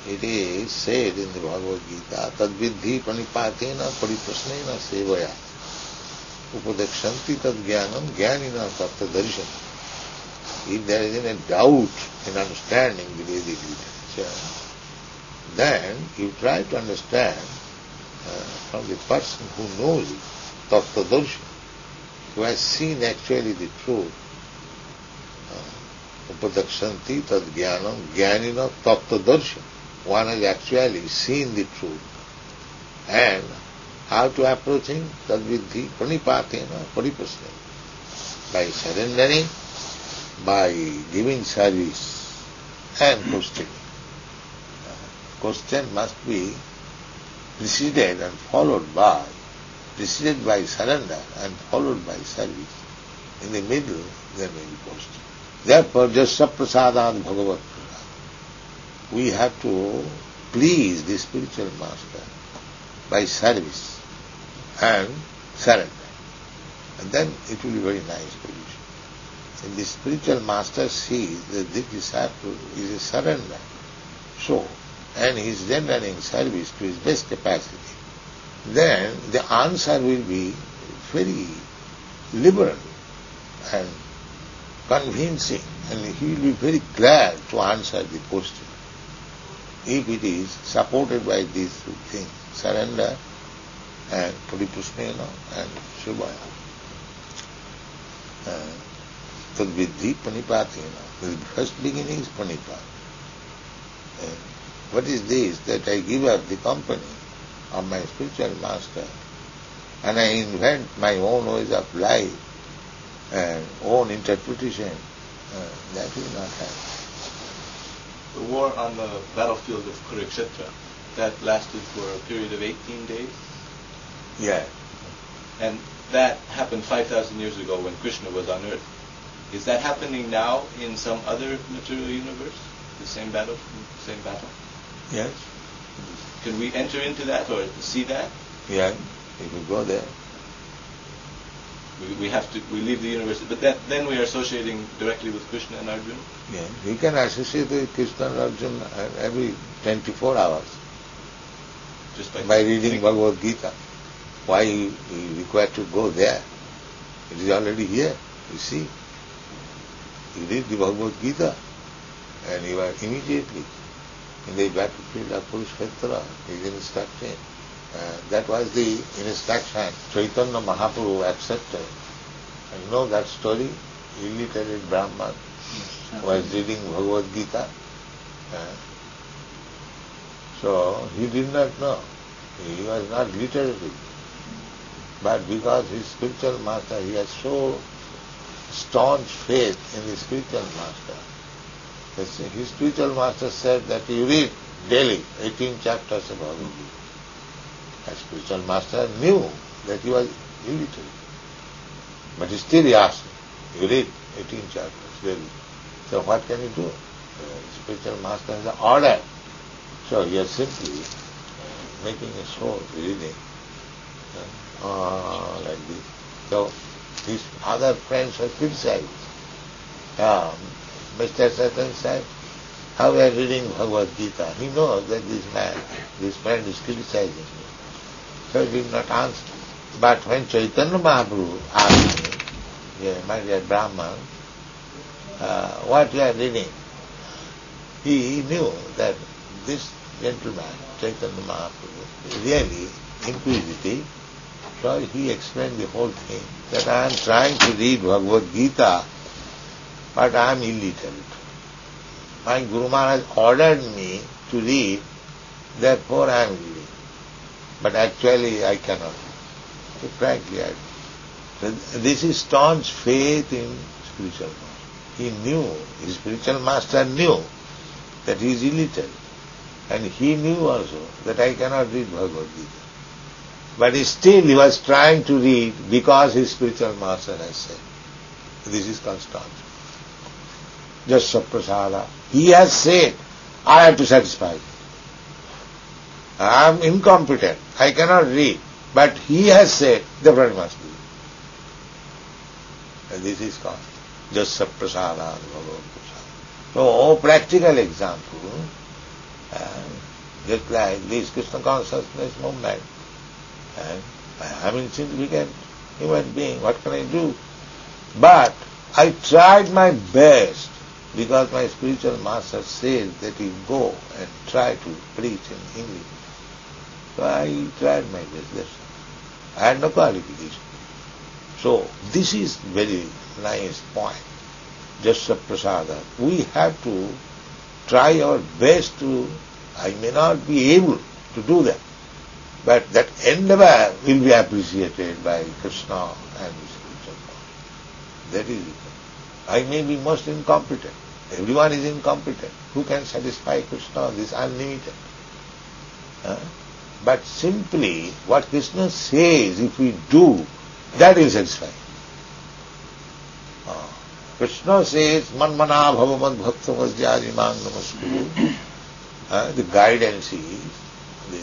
It is said in the Bhagavad Gita, tadvidhi panipatena pariprasnena sevaya upadekshanti tad jnanam jnanina tattva darshanam. If there is any doubt in understanding the Vedic literature, then you try to understand from the person who knows it, tattva darshanam, who has seen actually the truth. Upadekshanti tad jnanam jnanina tattva darshanam. One has actually seen the truth. And how to approach him? Tadvidhi pranipatena pariprasnena. By surrendering, by giving service and questioning. Question must be preceded by surrender and followed by service. In the middle, there may be question. Therefore, just saprasadad bhagavat. We have to please the spiritual master by service and surrender. And then it will be very nice position. If the spiritual master sees that this disciple is a surrender, so, and he is rendering service to his best capacity, then the answer will be very liberal and convincing, and he will be very glad to answer the question. If it is supported by these two things, surrender and pariprasnena and shivaya. Tadvidhi panipatena. The first beginning is panipat. What is this? That I give up the company of my spiritual master and I invent my own ways of life and own interpretation. That will not happen. The war on the battlefield of Kurukshetra, that lasted for a period of 18 days? Yeah. And that happened 5,000 years ago when Krishna was on earth. Is that happening now in some other material universe? The same battle? Yes. Can we enter into that or see that? Yeah, if we go there. We leave the universe, but then we are associating directly with Krishna and Arjuna? Yeah, we can associate with Krishna and Arjuna every 24 hours. Just by reading Bhagavad Gita. Why you require to go there? It is already here, you see. You read the Bhagavad Gita and you are immediately in the battlefield of Kurukshetra. He is instructing. That was the instruction Chaitanya Mahaprabhu accepted. And you know that story? Illiterate Brahman was reading Bhagavad Gita. So he did not know. He was not literate. But because his spiritual master, he has so staunch faith in his spiritual master. His spiritual master said that you read daily 18 chapters of Bhagavad Gita. His spiritual master knew that he was illiterate. But still he asked him, you read 18 chapters daily. So what can you do? The spiritual master has ordered. So he is simply making a show, reading. Like this. So his other friends were criticized. Mr. Satan said, how we are reading Bhagavad Gita? He knows that this friend is criticizing me. So he did not answer. But when Chaitanya Mahaprabhu asked me, my dear Brahman, what you are reading? He knew that this gentleman, Chaitanya Mahaprabhu, is really inquisitive. So he explained the whole thing, that I am trying to read Bhagavad Gita, but I am illiterate. My Guru Maharaj ordered me to read, therefore I am reading. But actually I cannot. So frankly, this is staunch faith in spiritual master. He knew, his spiritual master knew that he is illiterate. And he knew also that I cannot read Bhagavad Gita. But still he was trying to read because his spiritual master has said. This is called staunch. Just saprasada. He has said, I have to satisfy. I am incompetent, I cannot read, but he has said, therefore I must do it. And this is called Jasya Prasada Bhagavad Prasada. So, practical example, just like this Krishna consciousness movement, and I am insignificant human being, what can I do? But I tried my best, because my spiritual master says that you go and try to preach in English. So I tried my best. That's all. I had no qualification. So this is very nice point. Jasya Prasada. We have to try our best to, I may not be able to do that, but that endeavor will be appreciated by Krishna and the spiritual world. That is it. I may be most incompetent. Everyone is incompetent. Who can satisfy Krishna? This unlimited. But simply what Krishna says, if we do, that will satisfy. Krishna says, Manmana bhavamad bhaktamasjyajimang namaskuru. The guidance is the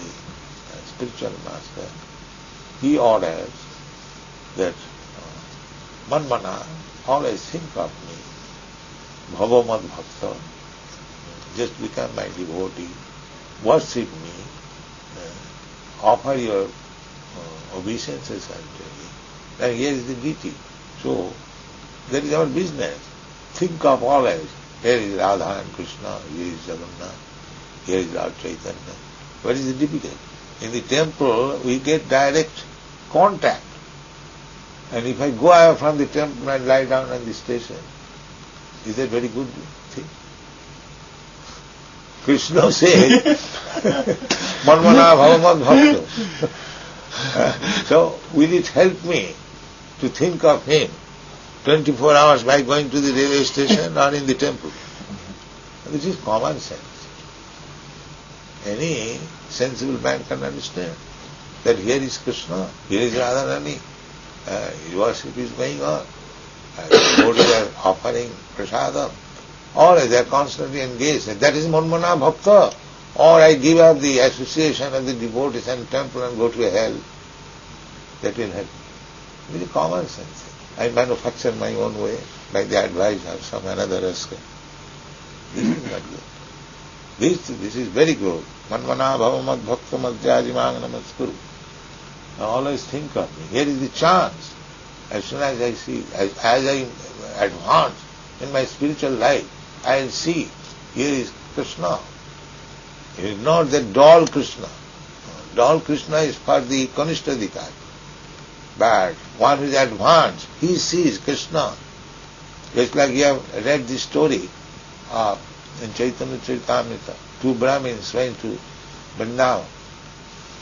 spiritual master. He orders that Manmana, always think of me. Bhavamad bhakta, just become my devotee. Worship me. Offer your obeisances unto me. And here is the deity. So, that is our business. Think of always, here is Radha and Krishna, here is Jagannath, here is Lord Chaitanya. What is the difficulty? In the temple, we get direct contact. And if I go out from the temple and lie down on the station, is that very good thing? Krishna says, Manmana bhavamad bhakta. So, will it help me to think of him 24 hours by going to the railway station or in the temple? This is common sense. Any sensible man can understand that here is Krishna, here is Radharani, worship is going on, devotees are offering prasadam, or they are constantly engaged. That is Manmana Bhakta. Or I give up the association of the devotees and temple and go to hell. That will help. This is common sense. I manufacture my own way by the advice of some another rascal. This is not good. This is very good. Manmana bhavamad bhakta madhyajimang namaskuru. Now always think of me. Here is the chance. As soon as I see, as I advance in my spiritual life, I will see, here is Krishna. It is not that doll Krishna. Doll Krishna is for the Kanishtadikari. But one who is advanced, he sees Krishna. Just like you have read the story of in Chaitanya Charitamrita, two Brahmins went to Vrindavan.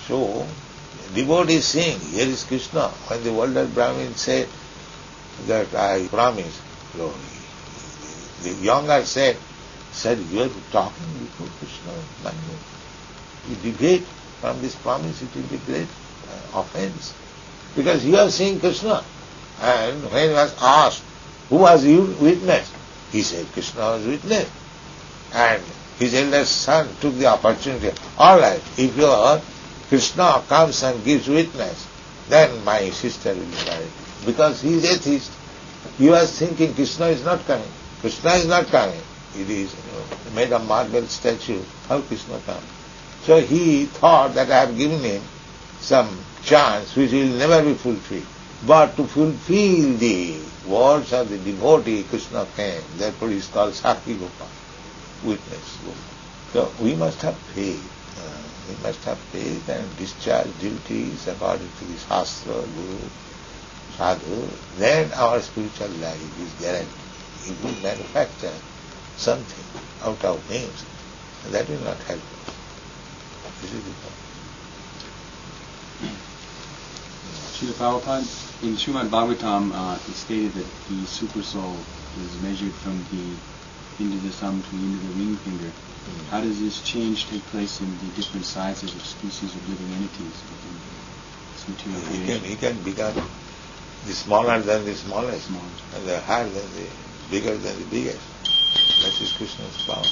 So, devotees saying, here is Krishna. When the older Brahmin said that I promise, so the younger said, sir, you are talking before Krishna. You deviate from this promise, it will be great offense. Because you are seeing Krishna. And when he was asked, who was you witness? He said, Krishna was witness. And his eldest son took the opportunity. All right, if your Krishna comes and gives witness, then my sister will be married. Because he is atheist. He was thinking Krishna is not coming. Krishna is not coming. It is made of marble statue. How Krishna comes? So he thought that I have given him some chance which will never be fulfilled. But to fulfill the words of the devotee, Krishna came. Therefore he is called Sakhi Gopal, witness Gopal. So we must have faith. We must have faith and discharge duties according to the Shastra, Guru, Sadhu. Then our spiritual life is guaranteed. If we manufacture something out of names, that will not help us. This is the point. Srila Prabhupada, in Srimad Bhagavatam, it stated that the super soul is measured from the end of the thumb to the end of the ring finger. How does this change take place in the different sizes of species of living entities within this material creation? He can become the smaller than the smallest, and the higher than the bigger than the biggest. That is Krishna's power.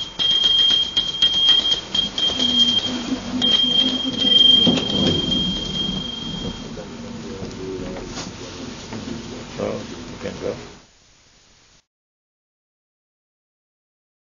can go.